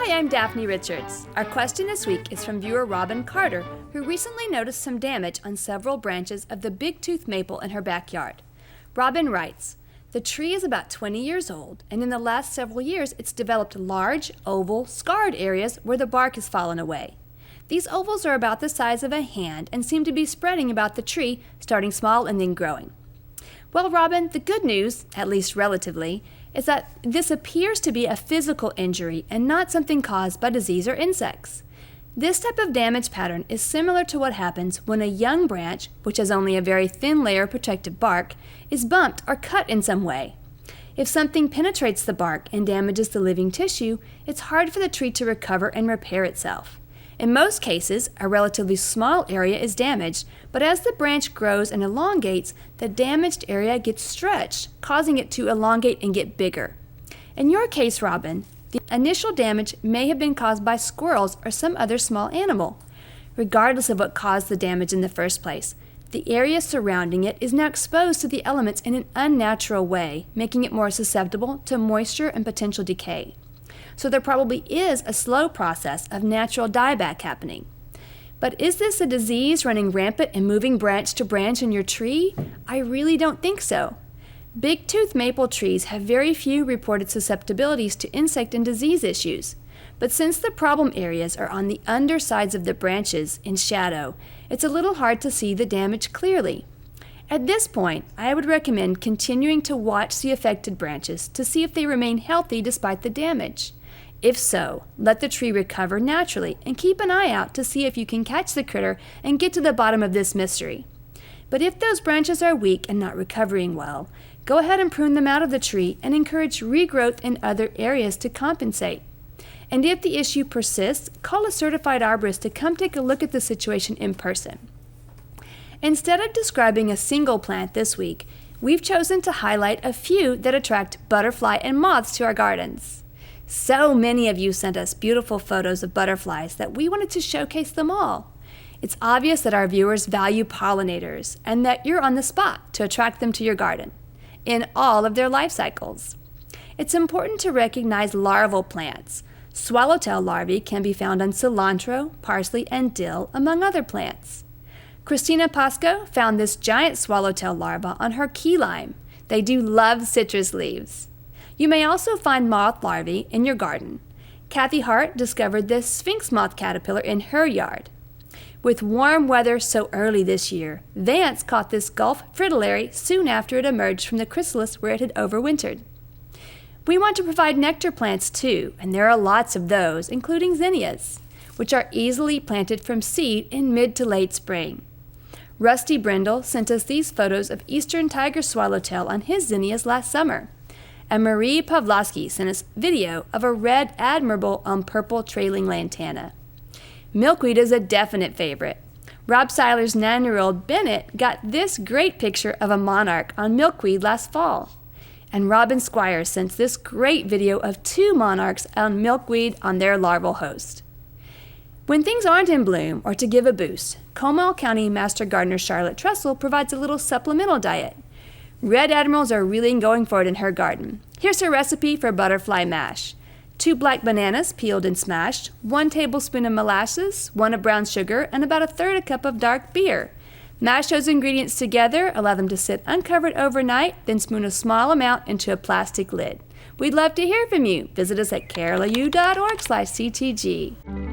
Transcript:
Hi, I'm Daphne Richards. Our question this week is from viewer Robin Carter, who recently noticed some damage on several branches of the big-tooth maple in her backyard. Robin writes, "The tree is about 20 years old, and in the last several years it's developed large, oval, scarred areas where the bark has fallen away. These ovals are about the size of a hand and seem to be spreading about the tree, starting small and then growing." Well, Robin, the good news, at least relatively, is that this appears to be a physical injury and not something caused by disease or insects. This type of damage pattern is similar to what happens when a young branch, which has only a very thin layer of protective bark, is bumped or cut in some way. If something penetrates the bark and damages the living tissue, it's hard for the tree to recover and repair itself. In most cases, a relatively small area is damaged, but as the branch grows and elongates, the damaged area gets stretched, causing it to elongate and get bigger. In your case, Robin, the initial damage may have been caused by squirrels or some other small animal. Regardless of what caused the damage in the first place, the area surrounding it is now exposed to the elements in an unnatural way, making it more susceptible to moisture and potential decay. So there probably is a slow process of natural dieback happening. But is this a disease running rampant and moving branch to branch in your tree? I really don't think so. Big-tooth maple trees have very few reported susceptibilities to insect and disease issues. But since the problem areas are on the undersides of the branches in shadow, it's a little hard to see the damage clearly. At this point, I would recommend continuing to watch the affected branches to see if they remain healthy despite the damage. If so, let the tree recover naturally and keep an eye out to see if you can catch the critter and get to the bottom of this mystery. But if those branches are weak and not recovering well, go ahead and prune them out of the tree and encourage regrowth in other areas to compensate. And if the issue persists, call a certified arborist to come take a look at the situation in person. Instead of describing a single plant this week, we've chosen to highlight a few that attract butterfly and moths to our gardens. So many of you sent us beautiful photos of butterflies that we wanted to showcase them all. It's obvious that our viewers value pollinators and that you're on the spot to attract them to your garden in all of their life cycles. It's important to recognize larval plants. Swallowtail larvae can be found on cilantro, parsley, and dill, among other plants. Christina Pasco found this giant swallowtail larva on her key lime. They do love citrus leaves. You may also find moth larvae in your garden. Kathy Hart discovered this sphinx moth caterpillar in her yard. With warm weather so early this year, Vance caught this Gulf fritillary soon after it emerged from the chrysalis where it had overwintered. We want to provide nectar plants too, and there are lots of those, including zinnias, which are easily planted from seed in mid to late spring. Rusty Brindle sent us these photos of eastern tiger swallowtail on his zinnias last summer. And Marie Pavlovsky sent us video of a red admirable on purple trailing lantana. Milkweed is a definite favorite. Rob Seiler's 9-year-old Bennett got this great picture of a monarch on milkweed last fall. And Robin Squires sent this great video of 2 monarchs on milkweed on their larval host. When things aren't in bloom or to give a boost, Comal County Master Gardener Charlotte Trussell provides a little supplemental diet. Red Admirals are really going for it in her garden. Here's her recipe for butterfly mash. 2 black bananas peeled and smashed, 1 tablespoon of molasses, 1 of brown sugar, and about 1/3 cup of dark beer. Mash those ingredients together, allow them to sit uncovered overnight, then spoon a small amount into a plastic lid. We'd love to hear from you. Visit us at carolu.org/CTG.